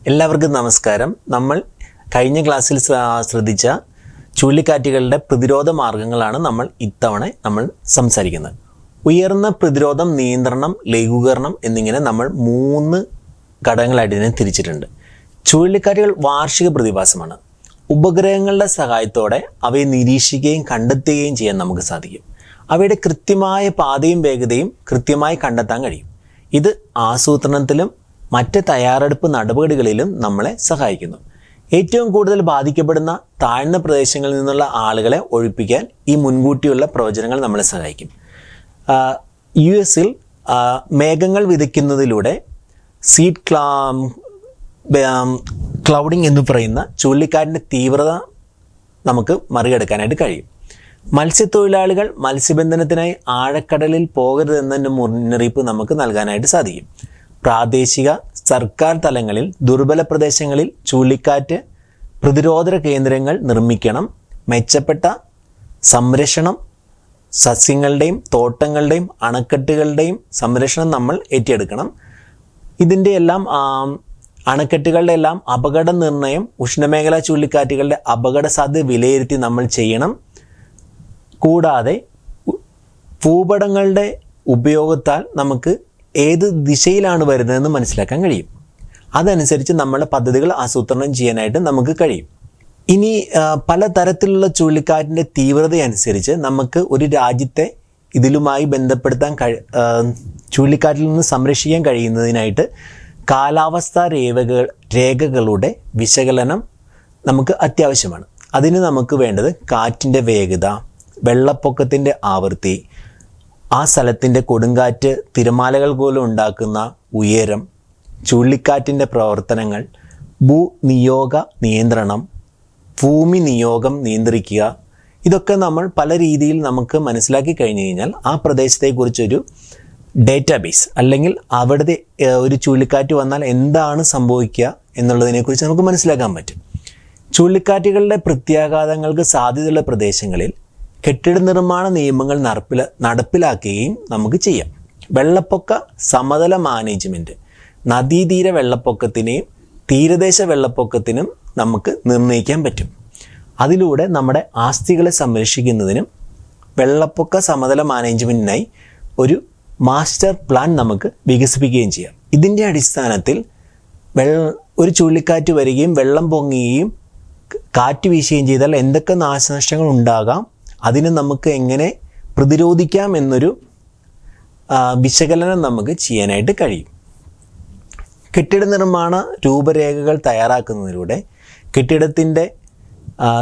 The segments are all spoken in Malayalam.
എല്ലാവർക്കും നമസ്കാരം. നമ്മൾ കഴിഞ്ഞ ക്ലാസ്സിൽ ശ്രദ്ധിച്ച ചുഴലിക്കാറ്റുകളുടെ പ്രതിരോധ മാർഗങ്ങളാണ് നമ്മൾ സംസാരിക്കുന്നത്. ഉയർന്ന പ്രതിരോധം, നിയന്ത്രണം, ലഘൂകരണം എന്നിങ്ങനെ നമ്മൾ 3 ഘടകങ്ങളായിട്ട് ഇതിനെ തിരിച്ചിട്ടുണ്ട്. ചുഴലിക്കാറ്റുകൾ വാർഷിക പ്രതിഭാസമാണ്. ഉപഗ്രഹങ്ങളുടെ സഹായത്തോടെ അവയെ നിരീക്ഷിക്കുകയും കണ്ടെത്തുകയും ചെയ്യാൻ നമുക്ക് സാധിക്കും. അവയുടെ കൃത്യമായ പാതയും വേഗതയും കൃത്യമായി കണ്ടെത്താൻ കഴിയും. ഇത് ആസൂത്രണത്തിലും മറ്റ് തയ്യാറെടുപ്പ് നടപടികളിലും നമ്മളെ സഹായിക്കുന്നു. ഏറ്റവും കൂടുതൽ ബാധിക്കപ്പെടുന്ന താഴ്ന്ന പ്രദേശങ്ങളിൽ നിന്നുള്ള ആളുകളെ ഒഴിപ്പിക്കാൻ ഈ മുൻകൂട്ടിയുള്ള പ്രവചനങ്ങൾ നമ്മളെ സഹായിക്കും. US-ൽ മേഘങ്ങൾ വിതയ്ക്കുന്നതിലൂടെ സീഡ് ക്ലൗഡിംഗ് എന്ന് പറയുന്ന ചുഴലിക്കാറ്റിൻ്റെ തീവ്രത നമുക്ക് മറികടക്കാനായിട്ട് കഴിയും. മത്സ്യത്തൊഴിലാളികൾ മത്സ്യബന്ധനത്തിനായി ആഴക്കടലിൽ പോകരുതെന്ന മുന്നറിയിപ്പ് നമുക്ക് നൽകാനായിട്ട് സാധിക്കും. പ്രാദേശിക സർക്കാർ തലങ്ങളിൽ ദുർബല പ്രദേശങ്ങളിൽ ചുഴലിക്കാറ്റ് പ്രതിരോധ കേന്ദ്രങ്ങൾ നിർമ്മിക്കണം. മെച്ചപ്പെട്ട സംരക്ഷണം, സസ്യങ്ങളുടെയും തോട്ടങ്ങളുടെയും അണക്കെട്ടുകളുടെയും സംരക്ഷണം നമ്മൾ ഏറ്റെടുക്കണം. ഇതിൻ്റെ എല്ലാം അണക്കെട്ടുകളുടെ എല്ലാം അപകട നിർണയം, ഉഷ്ണമേഖലാ ചുഴലിക്കാറ്റുകളുടെ അപകട സാധ്യത വിലയിരുത്തി നമ്മൾ ചെയ്യണം. കൂടാതെ ഭൂപടങ്ങളുടെ ഉപയോഗത്താൽ നമുക്ക് ഏത് ദിശയിലാണ് വരുന്നതെന്ന് മനസ്സിലാക്കാൻ കഴിയും. അതനുസരിച്ച് നമ്മുടെ പദ്ധതികൾ ആസൂത്രണം ചെയ്യാനായിട്ട് നമുക്ക് കഴിയും. ഇനി പലതരത്തിലുള്ള ചുഴലിക്കാറ്റിൻ്റെ തീവ്രത അനുസരിച്ച് നമുക്ക് ഒരു രാജ്യത്തെ ഇതിലുമായി ബന്ധപ്പെടുത്താൻ ചുഴലിക്കാറ്റിൽ നിന്ന് സംരക്ഷിക്കാൻ കഴിയുന്നതിനായിട്ട് കാലാവസ്ഥാ രേഖകളുടെ വിശകലനം നമുക്ക് അത്യാവശ്യമാണ്. അതിന് നമുക്ക് വേണ്ടത് കാറ്റിൻ്റെ വേഗത, വെള്ളപ്പൊക്കത്തിൻ്റെ ആവൃത്തി, ആ സ്ഥലത്തിൻ്റെ കൊടുങ്കാറ്റ് തിരമാലകൾ പോലും ഉണ്ടാക്കുന്ന ഉയരം, ചുഴലിക്കാറ്റിൻ്റെ പ്രവർത്തനങ്ങൾ, ഭൂനിയോഗ നിയന്ത്രണം, ഭൂമി നിയോഗം നിയന്ത്രിക്കുക. ഇതൊക്കെ നമ്മൾ പല രീതിയിൽ നമുക്ക് മനസ്സിലാക്കി കഴിഞ്ഞു കഴിഞ്ഞാൽ ആ പ്രദേശത്തെക്കുറിച്ചൊരു ഡേറ്റാബേസ്, അല്ലെങ്കിൽ അവിടുത്തെ ഒരു ചുഴലിക്കാറ്റ് വന്നാൽ എന്താണ് സംഭവിക്കുക എന്നുള്ളതിനെക്കുറിച്ച് നമുക്ക് മനസ്സിലാക്കാൻ പറ്റും. ചുഴലിക്കാറ്റുകളുടെ പ്രത്യാഘാതങ്ങൾക്ക് സാധ്യതയുള്ള പ്രദേശങ്ങളിൽ കെട്ടിട നിർമ്മാണ നിയമങ്ങൾ നടപ്പിലാക്കുകയും നമുക്ക് ചെയ്യാം. വെള്ളപ്പൊക്ക സമതല മാനേജ്മെൻറ്റ്, നദീതീര വെള്ളപ്പൊക്കത്തിനെയും തീരദേശ വെള്ളപ്പൊക്കത്തിനും നമുക്ക് നിർണ്ണയിക്കാൻ പറ്റും. അതിലൂടെ നമ്മുടെ ആസ്തികളെ സംരക്ഷിക്കുന്നതിനും വെള്ളപ്പൊക്ക സമതല മാനേജ്മെൻറ്റിനായി ഒരു മാസ്റ്റർ പ്ലാൻ നമുക്ക് വികസിപ്പിക്കുകയും ചെയ്യാം. ഇതിൻ്റെ അടിസ്ഥാനത്തിൽ ഒരു ചുഴലിക്കാറ്റ് വരികയും വെള്ളം പൊങ്ങുകയും കാറ്റ് വീശുകയും ചെയ്താൽ എന്തൊക്കെ നാശനഷ്ടങ്ങൾ ഉണ്ടാകാം, അതിന് നമുക്ക് എങ്ങനെ പ്രതിരോധിക്കാം എന്നൊരു വിശകലനം നമുക്ക് ചെയ്യാനായിട്ട് കഴിയും. കെട്ടിട നിർമ്മാണ രൂപരേഖകൾ തയ്യാറാക്കുന്നതിലൂടെ കെട്ടിടത്തിൻ്റെ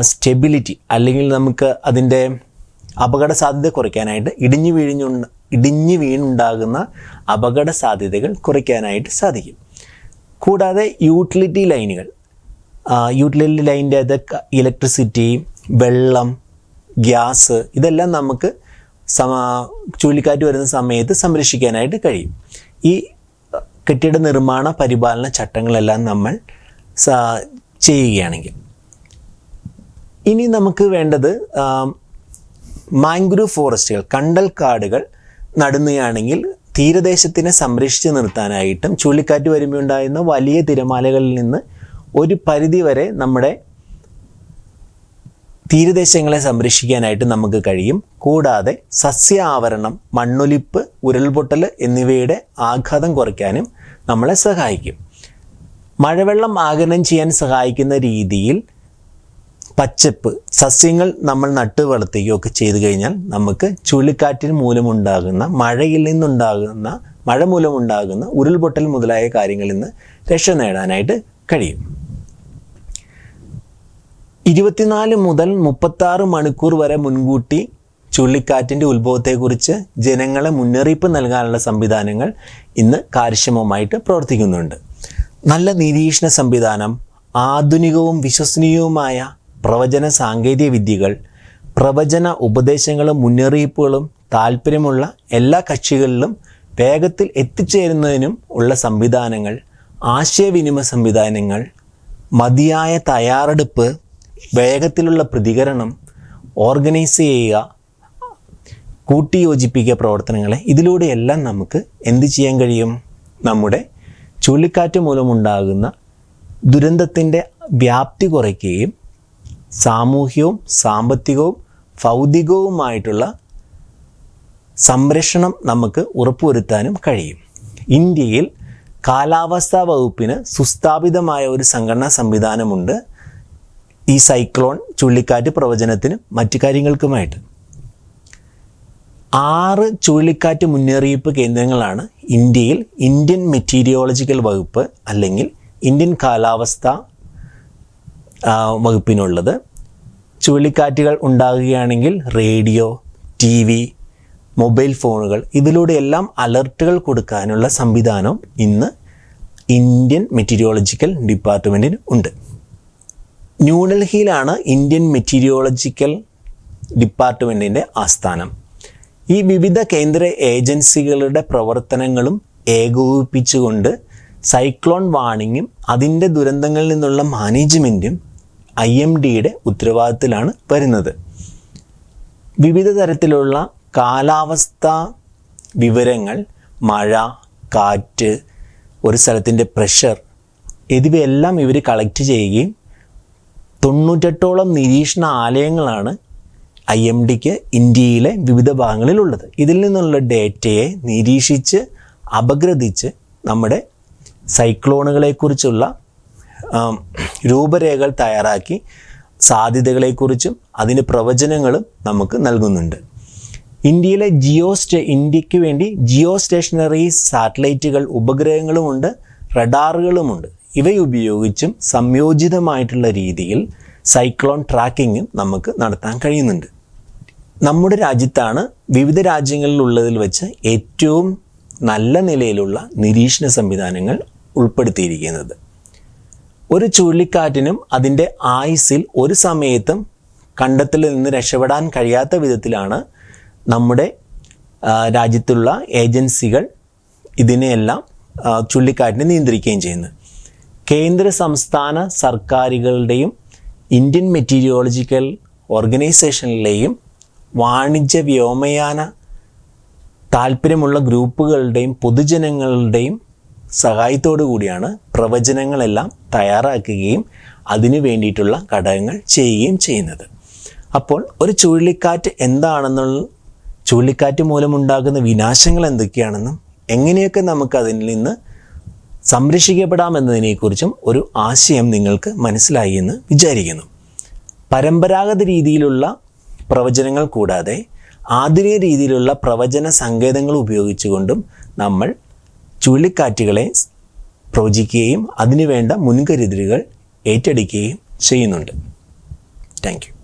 സ്റ്റെബിലിറ്റി, അല്ലെങ്കിൽ നമുക്ക് അതിൻ്റെ അപകട സാധ്യത കുറയ്ക്കാനായിട്ട് ഇടിഞ്ഞു വീണുണ്ടാകുന്ന അപകട സാധ്യതകൾ കുറയ്ക്കാനായിട്ട് സാധിക്കും. കൂടാതെ യൂട്ടിലിറ്റി ലൈനിൻ്റെ അത് ഇലക്ട്രിസിറ്റി, വെള്ളം, ഗ്യാസ്, ഇതെല്ലാം നമുക്ക് ചുഴലിക്കാറ്റ് വരുന്ന സമയത്ത് സംരക്ഷിക്കാനായിട്ട് കഴിയും. ഈ കെട്ടിട നിർമ്മാണ പരിപാലന ചട്ടങ്ങളെല്ലാം നമ്മൾ ചെയ്യുകയാണെങ്കിൽ. ഇനി നമുക്ക് വേണ്ടത് മാംഗ്രൂവ് ഫോറസ്റ്റുകൾ, കണ്ടൽ കാടുകൾ നടുകയാണെങ്കിൽ തീരദേശത്തിനെ സംരക്ഷിച്ച് നിർത്താനായിട്ടും ചുഴലിക്കാറ്റ് വരുമ്പോൾ ഉണ്ടാകുന്ന വലിയ തിരമാലകളിൽ നിന്ന് ഒരു പരിധിവരെ നമ്മുടെ തീരദേശങ്ങളെ സംരക്ഷിക്കാനായിട്ട് നമുക്ക് കഴിയും. കൂടാതെ സസ്യ ആവരണം, മണ്ണൊലിപ്പ്, ഉരുൾപൊട്ടൽ എന്നിവയുടെ ആഘാതം കുറയ്ക്കാനും നമ്മളെ സഹായിക്കും. മഴവെള്ളം ആഗിരണം ചെയ്യാൻ സഹായിക്കുന്ന രീതിയിൽ പച്ചപ്പ് സസ്യങ്ങൾ നമ്മൾ നട്ടു വളർത്തുകയൊക്കെ ചെയ്തു കഴിഞ്ഞാൽ നമുക്ക് ചുഴലിക്കാറ്റിന് മഴ മൂലമുണ്ടാകുന്ന ഉരുൾപൊട്ടൽ മുതലായ കാര്യങ്ങളിൽ നിന്ന് രക്ഷ നേടാനായിട്ട് കഴിയും. 24 മുതൽ 36 മണിക്കൂർ വരെ മുൻകൂട്ടി ചുഴലിക്കാറ്റിൻ്റെ ഉത്ഭവത്തെക്കുറിച്ച് ജനങ്ങളെ മുന്നറിയിപ്പ് നൽകാനുള്ള സംവിധാനങ്ങൾ ഇന്ന് കാര്യക്ഷമമായിട്ട് പ്രവർത്തിക്കുന്നുണ്ട്. നല്ല നിരീക്ഷണ സംവിധാനം, ആധുനികവും വിശ്വസനീയവുമായ പ്രവചന സാങ്കേതിക വിദ്യകൾ, പ്രവചന ഉപദേശങ്ങളും മുന്നറിയിപ്പുകളും താല്പര്യമുള്ള എല്ലാ കക്ഷികളിലും വേഗത്തിൽ എത്തിച്ചേരുന്നതിനും ഉള്ള സംവിധാനങ്ങൾ, ആശയവിനിമയ സംവിധാനങ്ങൾ, മതിയായ തയ്യാറെടുപ്പ്, വേഗത്തിലുള്ള പ്രതികരണം, ഓർഗനൈസ് ചെയ്യുക, കൂട്ടിയോജിപ്പിക്കുക പ്രവർത്തനങ്ങളെ, ഇതിലൂടെയെല്ലാം നമുക്ക് എന്ത് ചെയ്യാൻ കഴിയും? നമ്മുടെ ചുഴലിക്കാറ്റ് മൂലമുണ്ടാകുന്ന ദുരന്തത്തിൻ്റെ വ്യാപ്തി കുറയ്ക്കുകയും സാമൂഹ്യവും സാമ്പത്തികവും ഭൗതികവുമായിട്ടുള്ള സംരക്ഷണം നമുക്ക് ഉറപ്പുവരുത്താനും കഴിയും. ഇന്ത്യയിൽ കാലാവസ്ഥാ വകുപ്പിന് സുസ്ഥാപിതമായ ഒരു സംഘടനാ സംവിധാനമുണ്ട് ഈ സൈക്ലോൺ ചുഴലിക്കാറ്റ് പ്രവചനത്തിനും മറ്റു കാര്യങ്ങൾക്കുമായിട്ട്. 6 ചുഴലിക്കാറ്റ് മുന്നറിയിപ്പ് കേന്ദ്രങ്ങളാണ് ഇന്ത്യയിൽ ഇന്ത്യൻ മെറ്റീരിയോളജിക്കൽ വകുപ്പ് അല്ലെങ്കിൽ ഇന്ത്യൻ കാലാവസ്ഥ വകുപ്പിനുള്ളത്. ചുഴലിക്കാറ്റുകൾ ഉണ്ടാകുകയാണെങ്കിൽ റേഡിയോ, TV, മൊബൈൽ ഫോണുകൾ ഇതിലൂടെയെല്ലാം അലർട്ടുകൾ കൊടുക്കാനുള്ള സംവിധാനം ഇന്ന് ഇന്ത്യൻ മെറ്റീരിയോളജിക്കൽ ഡിപ്പാർട്ട്മെൻറ്റിന് ഉണ്ട്. ന്യൂഡൽഹിയിലാണ് ഇന്ത്യൻ മെറ്റീരിയോളജിക്കൽ ഡിപ്പാർട്ട്മെൻറ്റിൻ്റെ ആസ്ഥാനം. ഈ വിവിധ കേന്ദ്ര ഏജൻസികളുടെ പ്രവർത്തനങ്ങളും ഏകോപിപ്പിച്ചുകൊണ്ട് സൈക്ലോൺ വാർണിങ്ങും അതിൻ്റെ ദുരന്തങ്ങളിൽ നിന്നുള്ള മാനേജ്മെൻറ്റും IMDയുടെ ഉത്തരവാദിത്തത്തിലാണ് വരുന്നത്. വിവിധ തരത്തിലുള്ള കാലാവസ്ഥാ വിവരങ്ങൾ, മഴ, കാറ്റ്, ഒരു സ്ഥലത്തിൻ്റെ പ്രഷർ എന്നിവയെല്ലാം ഇവർ കളക്ട് ചെയ്യുകയും 98ഓളം നിരീക്ഷണ ആലയങ്ങളാണ് IMDക്ക് ഇന്ത്യയിലെ വിവിധ ഭാഗങ്ങളിലുള്ളത്. ഇതിൽ നിന്നുള്ള ഡേറ്റയെ നിരീക്ഷിച്ച് അപഗ്രഥിച്ച് നമ്മുടെ സൈക്ലോണുകളെക്കുറിച്ചുള്ള രൂപരേഖകൾ തയ്യാറാക്കി സാധ്യതകളെക്കുറിച്ചും അതിൻ്റെ പ്രവചനങ്ങളും നമുക്ക് നൽകുന്നുണ്ട്. ഇന്ത്യക്ക് വേണ്ടി ജിയോ സ്റ്റേഷനറി സാറ്റലൈറ്റുകൾ, ഉപഗ്രഹങ്ങളുമുണ്ട്, റഡാറുകളുമുണ്ട്. ഇവയുപയോഗിച്ചും സംയോജിതമായിട്ടുള്ള രീതിയിൽ സൈക്ലോൺ ട്രാക്കിങ്ങും നമുക്ക് നടത്താൻ കഴിയുന്നുണ്ട്. നമ്മുടെ രാജ്യത്താണ് വിവിധ രാജ്യങ്ങളിലുള്ളതിൽ വെച്ച് ഏറ്റവും നല്ല നിലയിലുള്ള നിരീക്ഷണ സംവിധാനങ്ങൾ ഉൾപ്പെടുത്തിയിരിക്കുന്നത്. ഒരു ചുഴലിക്കാറ്റിനും അതിൻ്റെ ആയുസ്സിൽ ഒരു സമയത്തും കണ്ടെത്തലിൽ നിന്ന് രക്ഷപ്പെടാൻ കഴിയാത്ത വിധത്തിലാണ് നമ്മുടെ രാജ്യത്തുള്ള ഏജൻസികൾ ഇതിനെയെല്ലാം ചുഴലിക്കാറ്റിനെ നിയന്ത്രിക്കുകയും ചെയ്യുന്നത്. കേന്ദ്ര സംസ്ഥാന സർക്കാരുകളുടെയും ഇന്ത്യൻ മെറ്റീരിയോളജിക്കൽ ഓർഗനൈസേഷനിലെയും വാണിജ്യ വ്യോമയാന താല്പര്യമുള്ള ഗ്രൂപ്പുകളുടെയും പൊതുജനങ്ങളുടെയും സഹായത്തോടു കൂടിയാണ് പ്രവചനങ്ങളെല്ലാം തയ്യാറാക്കുകയും അതിനു വേണ്ടിയിട്ടുള്ള ഘടകങ്ങൾ ചെയ്യുകയും ചെയ്യുന്നത്. അപ്പോൾ ഒരു ചുഴലിക്കാറ്റ് എന്താണെന്നുള്ള, ചുഴലിക്കാറ്റ് മൂലമുണ്ടാകുന്ന വിനാശങ്ങൾ എന്തൊക്കെയാണെന്നും എങ്ങനെയൊക്കെ നമുക്ക് അതിൽ നിന്ന് സംരക്ഷിക്കപ്പെടാമെന്നതിനെക്കുറിച്ചും ഒരു ആശയം നിങ്ങൾക്ക് മനസ്സിലായി എന്ന് വിചാരിക്കുന്നു. പരമ്പരാഗത രീതിയിലുള്ള പ്രവചനങ്ങൾ കൂടാതെ ആധുനിക രീതിയിലുള്ള പ്രവചന സങ്കേതങ്ങൾ ഉപയോഗിച്ചുകൊണ്ടും നമ്മൾ ചുഴലിക്കാറ്റുകളെ പ്രവചിക്കുകയും അതിനുവേണ്ട മുൻകരുതലുകൾ ഏറ്റെടുക്കുകയും ചെയ്യുന്നുണ്ട്. Thank you.